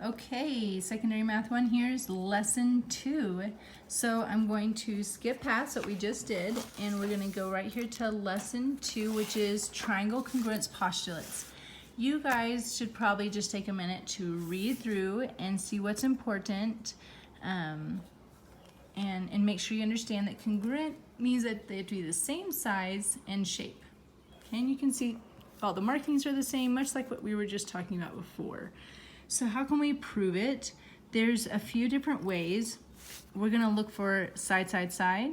Okay, secondary math one here is lesson 2. So I'm going to skip past what we just did and we're going to go right here to lesson 2, which is triangle congruence postulates. You guys should probably just take a minute to read through and see what's important and make sure you understand that congruent means that they have to be the same size and shape. Okay, and you can see all the markings are the same, much like what we were just talking about before. So how can we prove it? There's a few different ways. We're gonna look for side, side, side,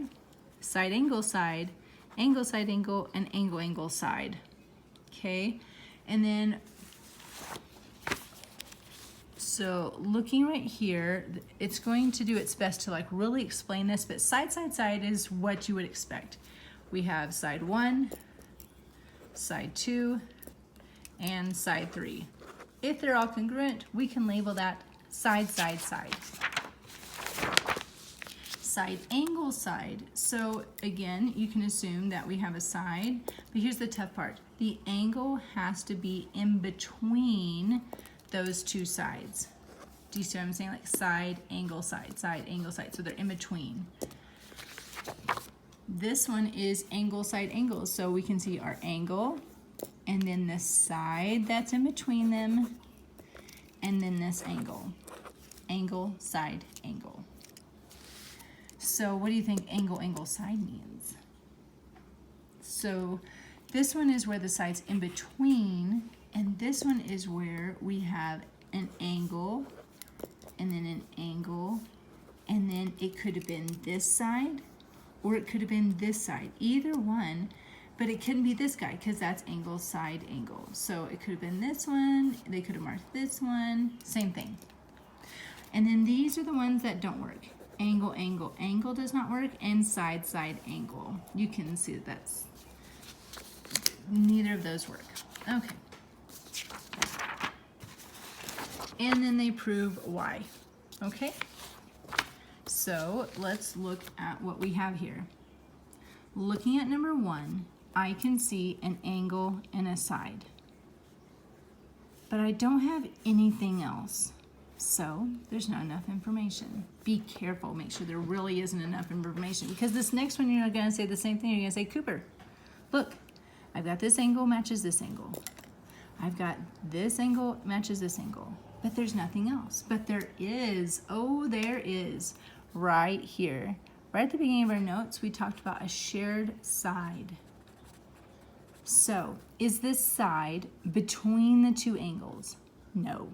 side, angle, side, angle, side, angle, and angle, angle, side. Okay, and then, so looking right here, it's going to do its best to like really explain this, but side, side, side is what you would expect. We have side 1, side 2, and side 3. If they're all congruent, we can label that side, side, side. Side, angle, side. So again, you can assume that we have a side, but here's the tough part. The angle has to be in between those two sides. Do you see what I'm saying? Like side, angle, side, side, angle, side. So they're in between. This one is angle, side, angle. So we can see our angle, and then the side that's in between them, and then this angle. Angle, side, angle. So what do you think angle, angle, side means? So this one is where the side's in between, and this one is where we have an angle, and then an angle, and then it could have been this side, or it could have been this side. Either one. But it couldn't be this guy because that's angle, side, angle. So it could have been this one. They could have marked this one. Same thing. And then these are the ones that don't work. Angle, angle, angle does not work. And side, side, angle. You can see that that's neither of those work. Okay. And then they prove why. Okay. So let's look at what we have here. Looking at number 1, I can see an angle and a side, but I don't have anything else, so there's not enough information. Be careful, make sure there really isn't enough information, because this next one you're not going to say the same thing. You're going to say, Cooper, look, I've got this angle matches this angle. I've got this angle matches this angle, but there's nothing else. But there is, oh, there is, right here. Right at the beginning of our notes, we talked about a shared side. So, is this side between the two angles? No.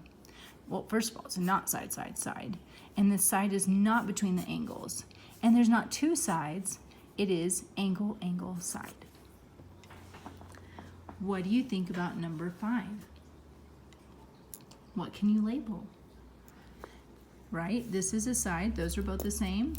Well, first of all, it's not side, side, side. And this side is not between the angles. And there's not two sides. It is angle, angle, side. What do you think about number 5? What can you label? Right? This is a side. Those are both the same.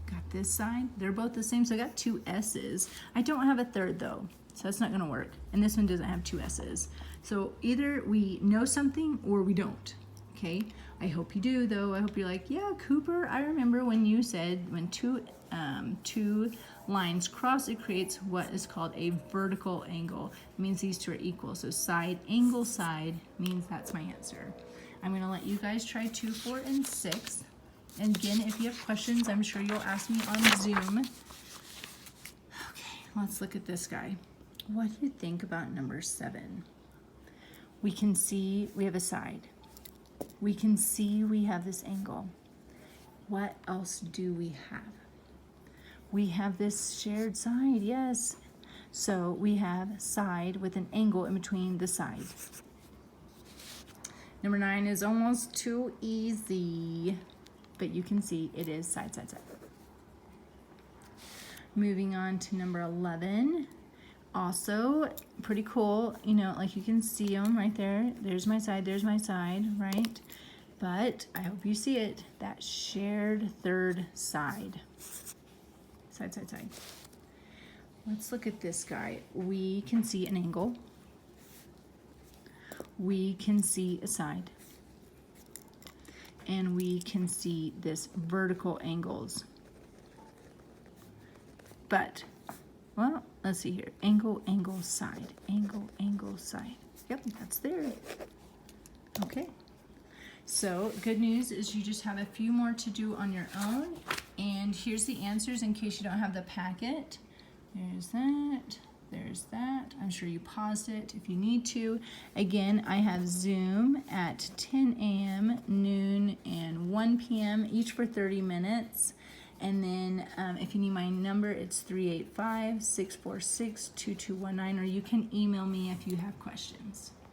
Got this side. They're both the same. So I got 2 S's. I don't have a third though. So that's not going to work. And this one doesn't have 2 S's. So either we know something or we don't. Okay? I hope you do though. I hope you're like, yeah, Cooper, I remember when you said when two lines cross, it creates what is called a vertical angle. It means these two are equal. So side, angle, side means that's my answer. I'm going to let you guys try 2, 4, and 6. And again, if you have questions, I'm sure you'll ask me on Zoom. Okay, let's look at this guy. What do you think about number 7? We can see we have a side. We can see we have this angle. What else do we have? We have this shared side, yes. So we have side with an angle in between the sides. Number 9 is almost too easy, but you can see it is side, side, side. Moving on to number 11. Also pretty cool, you know, like you can see them right there. There's my side, right? But I hope you see it, that shared third side. Side, side, side. Let's look at this guy. We can see an angle. We can see a side. And we can see this vertical angles. But, well, let's see here. Angle, angle, side. Angle, angle, side. Yep, that's there. Okay. So good news is you just have a few more to do on your own. And here's the answers in case you don't have the packet. There's that. There's that. I'm sure you paused it if you need to. Again, I have Zoom at 10 a.m., noon, and 1 p.m., each for 30 minutes. And then if you need my number, it's 385-646-2219, or you can email me if you have questions.